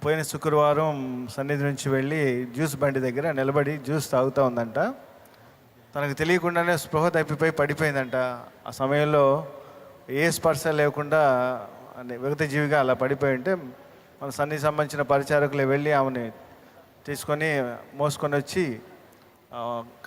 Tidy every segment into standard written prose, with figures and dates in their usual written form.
పోయిన శుక్రవారం సన్నిధి నుంచి వెళ్ళి జ్యూస్ బండి దగ్గర నిలబడి జ్యూస్ తాగుతూ ఉందంట. తనకు తెలియకుండానే స్పృహ తప్పిపోయి పడిపోయిందంట. ఆ సమయంలో ఏ స్పర్శ లేకుండా విగత జీవిగా అలా పడిపోయి ఉంటే మన సన్నిధి సంబంధించిన పరిచారకులు వెళ్ళి ఆమెని తీసుకొని మోసుకొని వచ్చి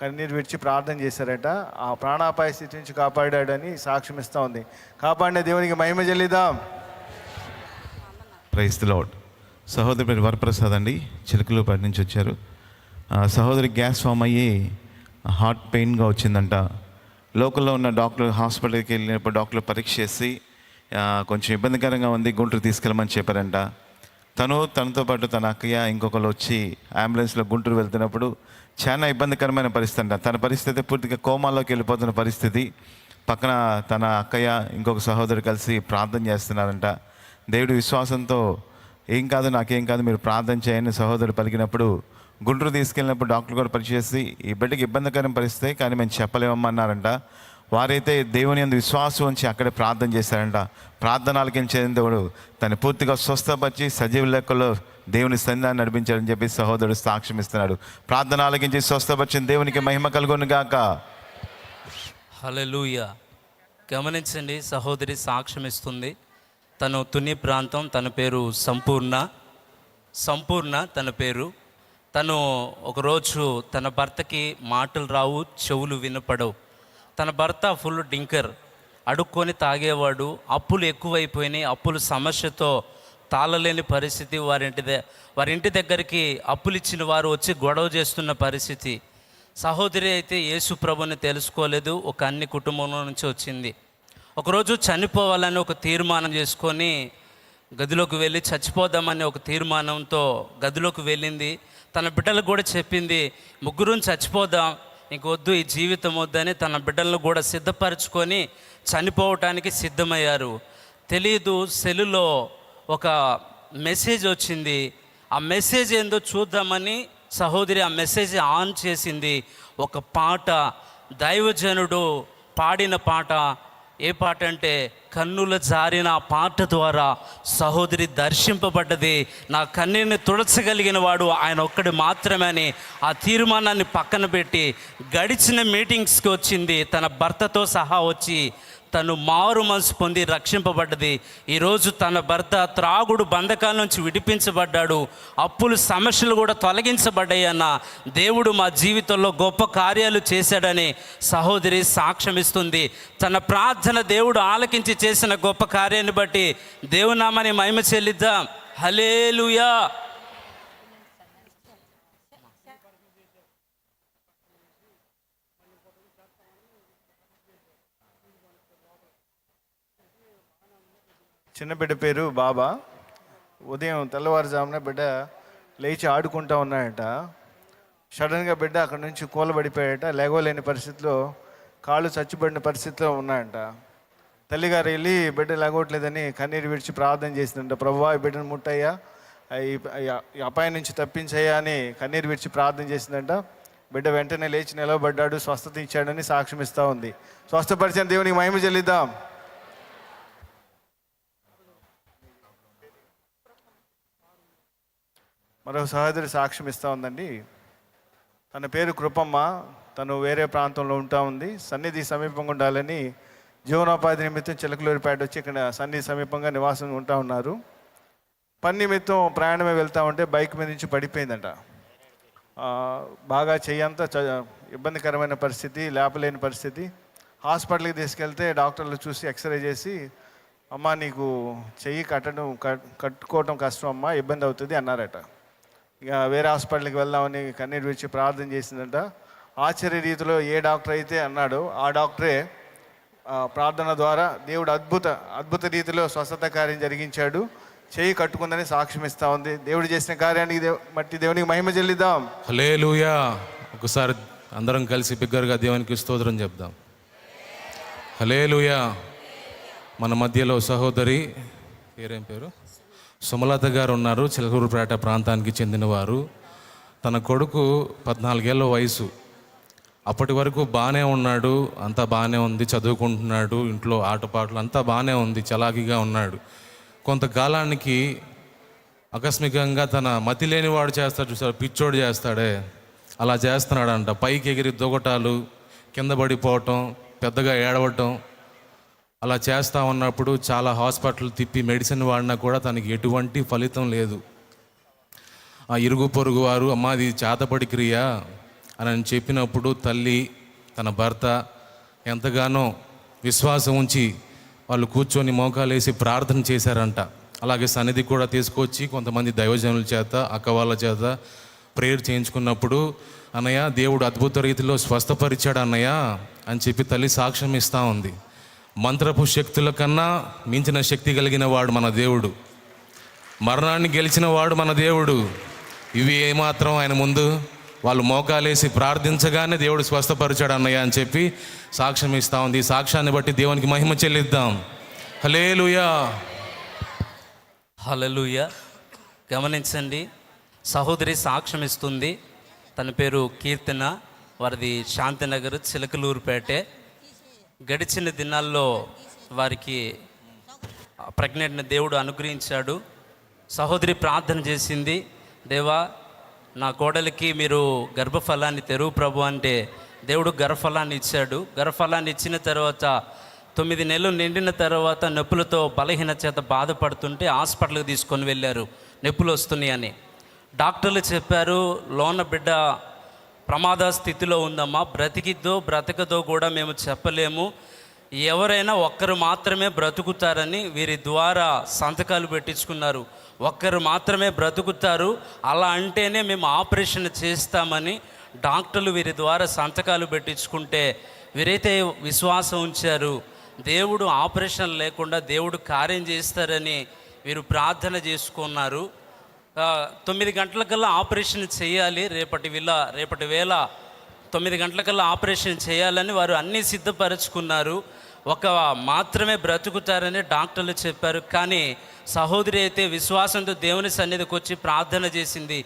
కన్నీరు విడిచి ప్రార్థన చేశారట. ఆ ప్రాణాపాయ స్థితి నుంచి కాపాడాడని సాక్ష్యం ఇస్తూ ఉంది. కాపాడిన దేవునికి మహిమ చెల్లిద్దాం. Praise the lord. సహోదరి పేరు వరప్రసాద్ అండి, చిలుకలూరుపేట నుంచి వచ్చారు. సహోదరి గ్యాస్ ఫామ్ అయ్యి హార్ట్ పెయిన్గా వచ్చిందంట. లోకల్లో ఉన్న డాక్టర్ హాస్పిటల్కి వెళ్ళినప్పుడు డాక్టర్ పరీక్ష చేసి కొంచెం ఇబ్బందికరంగా ఉంది, గుంటూరు తీసుకెళ్ళమని చెప్పారంట. తనతో పాటు తన అక్కయ్య ఇంకొకరు వచ్చి అంబులెన్స్లో గుంటూరు వెళ్తున్నప్పుడు చాలా ఇబ్బందికరమైన పరిస్థితి అంట. తన పరిస్థితి పూర్తిగా కోమాలోకి వెళ్ళిపోతున్న పరిస్థితి. పక్కన తన అక్కయ్య ఇంకొక సహోదరు కలిసి ప్రార్థన చేస్తున్నారంట. దేవుడి విశ్వాసంతో ఏం కాదు, నాకేం కాదు, మీరు ప్రార్థన చేయని సహోదరుడు పలికినప్పుడు గుంటూరు తీసుకెళ్ళినప్పుడు డాక్టర్ కూడా పరిచేసి ఈ బిడ్డకి ఇబ్బందికరం పరిస్థితి కానీ మేము చెప్పలేమన్నారంట. వారైతే దేవుని యందు విశ్వాసం ఉంచి అక్కడే ప్రార్థన చేశారంట. ప్రార్థన ఆలకించిన దేవుడు తను పూర్తిగా స్వస్థపరిచి సజీవ లెక్కలో దేవుని సన్నిధాన్ని నడిపించాడని చెప్పి సహోదరుడు సాక్ష్యం ఇస్తున్నాడు. ప్రార్థన ఆలకించి స్వస్థపరిచిన దేవునికి మహిమ కలుగును గాక. హల్లెలూయా. గమనించండి, సహోదరి సాక్ష్యం ఇస్తుంది. తను తుని ప్రాంతం, తన పేరు సంపూర్ణ తన పేరు. తను ఒకరోజు తన భర్తకి మాటలు రావు, చెవులు వినపడవు. తన భర్త ఫుల్ డింకర్, అడుక్కొని తాగేవాడు. అప్పులు ఎక్కువైపోయినాయి. అప్పుల సమస్యతో తాళలేని పరిస్థితి. వారింటి దగ్గరికి అప్పులు ఇచ్చిన వారు వచ్చి గొడవ చేస్తున్న పరిస్థితి. సహోదరి అయితే యేసు ప్రభుని తెలుసుకోలేదు. ఒక అన్ని కుటుంబంలో నుంచి వచ్చింది. ఒకరోజు చనిపోవాలని ఒక తీర్మానం చేసుకొని గదిలోకి వెళ్ళి చచ్చిపోదామని ఒక తీర్మానంతో గదిలోకి వెళ్ళింది. తన బిడ్డలకు కూడా చెప్పింది, ముగ్గురం చచ్చిపోదాం, ఇంకొద్దు, ఈ జీవితం వద్దని తన బిడ్డలను కూడా సిద్ధపరచుకొని చనిపోవటానికి సిద్ధమయ్యారు. తెలీదు, సెల్లులో ఒక మెసేజ్ వచ్చింది. ఆ మెసేజ్ ఏందో చూద్దామని సహోదరి ఆ మెసేజ్ ఆన్ చేసింది. ఒక పాట, దైవజనుడు పాడిన పాట. ఏ పాట అంటే కన్నుల జారిన ఆ పాట ద్వారా సహోదరి దర్శింపబడ్డది. నా కన్నీరుని తుడచగలిగిన వాడు ఆయన ఒక్కడు మాత్రమే అని ఆ తీర్మానాన్ని పక్కన పెట్టి గడిచిన మీటింగ్స్కి వచ్చింది. తన భర్తతో సహా వచ్చి తను మారు మనసు పొంది రక్షింపబడ్డది. ఈరోజు తన భర్త త్రాగుడు బంధకాల నుంచి విడిపించబడ్డాడు. అప్పులు సమస్యలు కూడా తొలగించబడ్డాయి అన్న దేవుడు మా జీవితంలో గొప్ప కార్యాలు చేశాడని సహోదరి సాక్ష్యం ఇస్తుంది. తన ప్రార్థన దేవుడు ఆలకించి చేసిన గొప్ప కార్యాన్ని బట్టి దేవునామాని మహిమ చెల్లిద్దాం. హల్లెలూయా. చిన్న బిడ్డ పేరు బాబా. ఉదయం తెల్లవారుజామున బిడ్డ లేచి ఆడుకుంటూ ఉన్నాడట. సడన్గా బిడ్డ అక్కడ నుంచి కూలబడిపోయాడట. లేగలేని పరిస్థితిలో, కాళ్ళు చచ్చిపడిన పరిస్థితిలో ఉన్నాడంట. తల్లిగారు వెళ్ళి బిడ్డ లేగవట్లేదని కన్నీరు విడిచి ప్రార్థన చేసిందంట. ప్రభువా, ఈ బిడ్డను ముట్టయ్యా, ఈ అపాయం నుంచి తప్పించయ్యా అని కన్నీరు విడిచి ప్రార్థన చేసిందంట. బిడ్డ వెంటనే లేచి నిలవబడ్డాడు, స్వస్థత ఇచ్చాడని సాక్ష్యం ఇస్తూ ఉంది. స్వస్థపరిచిన దేవునికి మహిమ చెల్లిద్దాం. మరో సహోదరి సాక్ష్యం ఇస్తూ ఉందండి. తన పేరు కృపమ్మ. తను వేరే ప్రాంతంలో ఉంటా ఉంది. సన్నిధి సమీపంగా ఉండాలని జీవనోపాధి నిమిత్తం చిలకలూరిపేట వచ్చి ఇక్కడ సన్నిధి సమీపంగా నివాసం ఉంటా ఉన్నారు. పని నిమిత్తం ప్రయాణమే వెళ్తూ ఉంటే బైక్ మీద నుంచి పడిపోయిందంట. బాగా చెయ్యంతా ఇబ్బందికరమైన పరిస్థితి, లేపలేని పరిస్థితి. హాస్పిటల్కి తీసుకెళ్తే డాక్టర్లు చూసి ఎక్స్రే చేసి, అమ్మ నీకు చెయ్యి కట్టుకోవటం కష్టం అమ్మ, ఇబ్బంది అవుతుంది అన్నారట. ఇక వేరే హాస్పిటల్కి వెళ్దామని కన్నీరు విడిచి ప్రార్థన చేసిందంట. ఆశ్చర్య రీతిలో ఏ డాక్టర్ అయితే అన్నాడో ఆ డాక్టరే ప్రార్థన ద్వారా దేవుడు అద్భుత రీతిలో స్వస్థత కార్యం జరిగించాడు. చెయ్యి కట్టుకుందని సాక్ష్యం ఇస్తూ ఉంది. దేవుడు చేసిన కార్యానికి మట్టి దేవునికి మహిమ చెల్లిద్దాం. హల్లెలూయా. ఒకసారి అందరం కలిసి బిగ్గరగా దేవునికి స్తోత్రం చెప్దాం. హల్లెలూయా. మన మధ్యలో సహోదరి పేరేం పేరు సుమలత గారు ఉన్నారు. చిలకలూరుపేట ప్రాంతానికి చెందినవారు. తన కొడుకు 14 ఏళ్ళ వయసు. అప్పటి వరకు బాగానే ఉన్నాడు, అంతా బాగానే ఉంది, చదువుకుంటున్నాడు, ఇంట్లో ఆటపాటలు అంతా బాగానే ఉంది, చలాకీగా ఉన్నాడు. కొంతకాలానికి ఆకస్మికంగా తన మతి లేనివాడు చేస్తాడు చూసాడు, పిచ్చోడు చేస్తాడే, అలా చేస్తున్నాడంట. పైకి ఎగిరి దూకటాలు, కింద పడిపోవటం, పెద్దగా ఏడవటం, అలా చేస్తూ ఉన్నప్పుడు చాలా హాస్పిటల్ తిప్పి మెడిసిన్ వాడినా కూడా తనకి ఎటువంటి ఫలితం లేదు. ఆ ఇరుగు పొరుగు వారు అమ్మ ఇది చేతపడి క్రియ అని చెప్పినప్పుడు తల్లి తన భర్త ఎంతగానో విశ్వాసం ఉంచి వాళ్ళు కూర్చొని మోకాలేసి ప్రార్థన చేశారంట. అలాగే సన్నిధి కూడా తీసుకొచ్చి కొంతమంది దైవజనుల చేత, అక్క వాళ్ళ చేత ప్రేయర్ చేయించుకున్నప్పుడు అన్నయ్య దేవుడు అద్భుత రీతిలో స్వస్థపరిచాడు అన్నయ్య అని చెప్పి తల్లి సాక్ష్యం ఇస్తూ ఉంది. మంత్రపు శక్తుల కన్నా మించిన శక్తి కలిగిన వాడు మన దేవుడు, మరణాన్ని గెలిచిన వాడు మన దేవుడు. ఇవి ఏమాత్రం ఆయన ముందు వాళ్ళు మోకాలేసి ప్రార్థించగానే దేవుడు స్వస్థపరిచాడు అన్నయ్య అని చెప్పి సాక్ష్యం ఇస్తూ ఉంది. ఈ సాక్ష్యాన్ని బట్టి దేవునికి మహిమ చెల్లిద్దాం. హల్లెలూయా. హల్లెలూయా. గమనించండి, సహోదరి సాక్ష్యం ఇస్తుంది. తన పేరు కీర్తన, వారిది శాంతినగర్, చిలకలూరుపేటే. గడిచిన దినాల్లో వారికి ప్రెగ్నెంట్ని దేవుడు అనుగ్రహించాడు. సహోదరి ప్రార్థన చేసింది, దేవా నా కోడలికి మీరు గర్భఫలాన్ని తెరువు ప్రభు అంటే దేవుడు గర్భఫలాన్ని ఇచ్చాడు. గర్భఫలాన్ని ఇచ్చిన తర్వాత 9 నెలలు నిండిన తర్వాత నొప్పులతో బలహీన చేత బాధపడుతుంటే హాస్పిటల్కి తీసుకొని వెళ్ళారు, నొప్పులు వస్తున్నాయి అని. డాక్టర్లు చెప్పారు లోన బిడ్డ ప్రమాద స్థితిలో ఉందమ్మా, బ్రతికిద్దో బ్రతకదో కూడా మేము చెప్పలేము, ఎవరైనా ఒక్కరు మాత్రమే బ్రతుకుతారని వీరి ద్వారా సంతకాలు పెట్టించుకున్నారు. ఒక్కరు మాత్రమే బ్రతుకుతారు, అలా అంటేనే మేము ఆపరేషన్ చేస్తామని డాక్టర్లు వీరి ద్వారా సంతకాలు పెట్టించుకుంటే వీరైతే విశ్వాసం ఉంచారు. దేవుడు ఆపరేషన్ లేకుండా దేవుడు కార్యం చేస్తారని వీరు ప్రార్థన చేసుకున్నారు. 9 గంటలకల్లా ఆపరేషన్ చేయాలి, రేపటి వేళ 9 గంటలకల్లా ఆపరేషన్ చేయాలని వారు అన్నీ సిద్ధపరచుకున్నారు. ఒక మాత్రమే బ్రతుకుతారని డాక్టర్లు చెప్పారు. కానీ సహోదరి అయితే విశ్వాసంతో దేవుని సన్నిధికి వచ్చి ప్రార్థన చేసింది.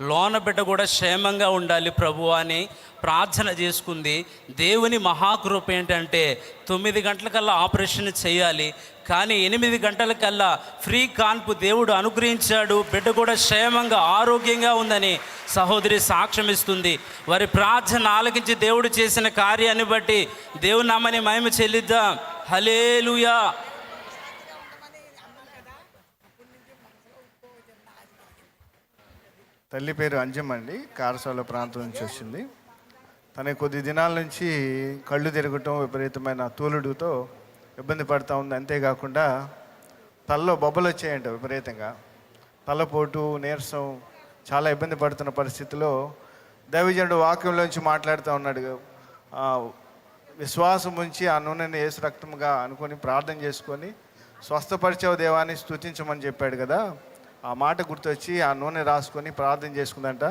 లోన బిడ్డ కూడా క్షేమంగా ఉండాలి ప్రభువా అని ప్రార్థన చేసుకుంది. దేవుని మహాకృప ఏంటంటే 9 గంటలకల్లా ఆపరేషన్ చేయాలి, కానీ 8 గంటలకల్లా ఫ్రీ కాన్పు దేవుడు అనుగ్రహించాడు. బిడ్డ కూడా క్షేమంగా ఆరోగ్యంగా ఉందని సహోదరి సాక్ష్యం ఇస్తుంది. వారి ప్రార్థన ఆలకించి దేవుడు చేసిన కార్యాన్ని బట్టి దేవుని నామని మహిమ చెల్లిద్దాం. హల్లెలూయా. తల్లి పేరు అంజమ్మ అండి, కారసాల ప్రాంతం నుంచి వచ్చింది. తనకి కొద్ది దినాల నుంచి కళ్ళు తిరగటం, విపరీతమైన తూలుడుతో ఇబ్బంది పడుతూ ఉంది. అంతేకాకుండా తలలో బొబ్బలు వచ్చాయంట విపరీతంగా, తలపోటు, నీరసం, చాలా ఇబ్బంది పడుతున్న పరిస్థితిలో దైవజనుడు వాక్యంలోంచి మాట్లాడుతూ ఉన్నాడు. విశ్వాసం ఉంచి ఆ నూనెని యేసు రక్తంగా అనుకొని ప్రార్థన చేసుకొని స్వస్థపరిచే దేవాన్ని స్తుతించమని చెప్పాడు కదా. ఆ మాట గుర్తొచ్చి ఆ నూనె రాసుకొని ప్రార్థన చేసుకుందంట.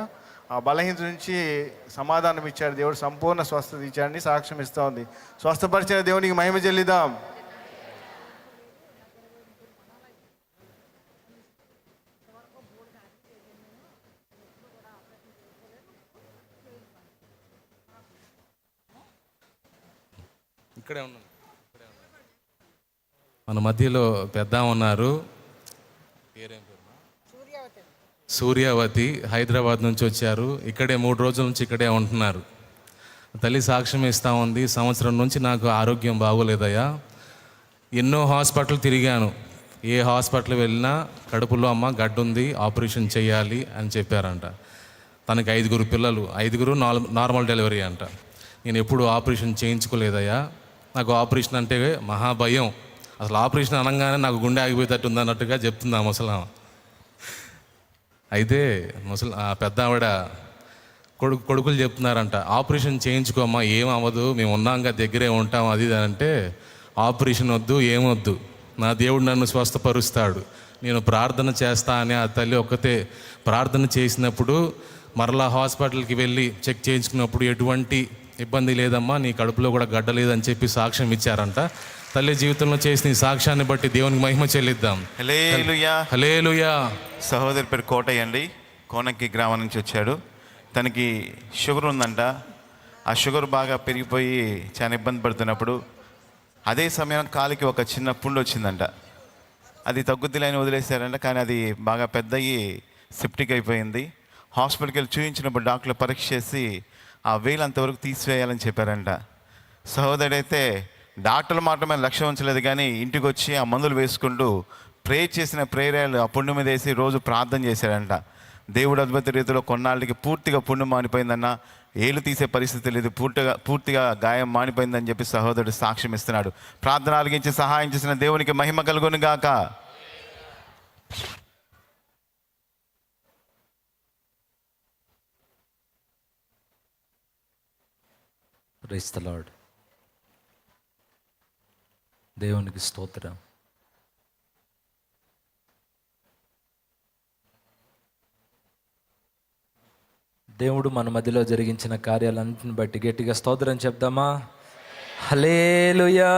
ఆ బలహీనత నుంచి సమాధానం ఇచ్చాడు దేవుడు, సంపూర్ణ స్వస్థత ఇచ్చాడని సాక్ష్యం ఇస్తూ ఉంది. స్వస్థపరిచిన దేవునికి మహిమ చెల్లిద్దాం. ఇక్కడే ఉన్నాను. మన మధ్యలో పెద్ద ఉన్నారు, పేరేం పేరు? సూర్యావతి, హైదరాబాద్ నుంచి వచ్చారు. ఇక్కడే 3 రోజుల నుంచి ఇక్కడే ఉంటున్నారు. తల్లి సాక్ష్యం ఇస్తూ ఉంది, సంవత్సరం నుంచి నాకు ఆరోగ్యం బాగోలేదయ్యా, ఎన్నో హాస్పిటల్ తిరిగాను, ఏ హాస్పిటల్ వెళ్ళినా కడుపులో అమ్మ గడ్డుంది, ఆపరేషన్ చేయాలి అని చెప్పారంట. తనకి 5 పిల్లలు, 5 నార్మల్ డెలివరీ అంట. నేను ఎప్పుడు ఆపరేషన్ చేయించుకోలేదయ్యా, నాకు ఆపరేషన్ అంటే మహాభయం, అసలు ఆపరేషన్ అనగానే నాకు గుండె ఆగిపోయేటట్టు ఉందన్నట్టుగా చెప్తుంది ఆ ముసలామ. అయితే పెద్ద ఆవిడ కొడుకులు చెప్తున్నారంట, ఆపరేషన్ చేయించుకోమ్మా, ఏం అవ్వదు, మేము ఉన్నాంగా, దగ్గరే ఉంటాం, అది అంటే ఆపరేషన్ వద్దు, ఏమొద్దు, నా దేవుడు నన్ను స్వస్థపరుస్తాడు, నేను ప్రార్థన చేస్తా అని ఆ తల్లి ఒక్కతే ప్రార్థన చేసినప్పుడు మరలా హాస్పిటల్కి వెళ్ళి చెక్ చేయించుకున్నప్పుడు ఎటువంటి ఇబ్బంది లేదమ్మా, నీ కడుపులో కూడా గడ్డ లేదని చెప్పి సాక్ష్యం ఇచ్చారంట. తల్లి జీవితంలో చేసిన ఈ సాక్ష్యాన్ని బట్టి దేవునికి మహిమ చెల్లిద్దాం. హల్లెలూయా. హల్లెలూయా. సహోదరి పేరు కోటయ్య అండి, కోనకి గ్రామం నుంచి వచ్చాడు. తనకి షుగర్ ఉందంట. ఆ షుగర్ బాగా పెరిగిపోయి చాలా ఇబ్బంది పడుతున్నప్పుడు అదే సమయం కాలికి ఒక చిన్న పుండు వచ్చిందంట. అది తగ్గుద్దిలే అని వదిలేశారంట. కానీ అది బాగా పెద్దయి సెప్టిక్ అయిపోయింది. హాస్పిటల్కి వెళ్ళి చూపించినప్పుడు డాక్టర్లు పరీక్ష చేసి ఆ వేలు అంతవరకు తీసివేయాలని చెప్పారంట. సహోదరుడైతే డాక్టర్ల మాత్రమే లక్ష్యం ఉంచలేదు, కానీ ఇంటికి వచ్చి ఆ మందులు వేసుకుంటూ ప్రే చేసిన ప్రేరాలు ఆ పుండు మీద వేసి రోజు ప్రార్థన చేశాడంట. దేవుడు అద్భుత రీతిలో కొన్నాళ్ళకి పూర్తిగా పుండు మానిపోయిందన్న, ఏళ్ళు తీసే పరిస్థితి లేదు, పూర్తిగా గాయం మానిపోయిందని చెప్పి సహోదరుడు సాక్ష్యం ఇస్తున్నాడు. ప్రార్థన ఆలకించి సహాయం చేసిన దేవునికి మహిమ కలుగును గాక. Praise the lord. దేవునికి స్తోత్రం. దేవుడు మన మధ్యలో జరిగించిన కార్యాలన్నింటిని బట్టి గట్టిగా స్తోత్రం చెప్దామా? హల్లెలూయా.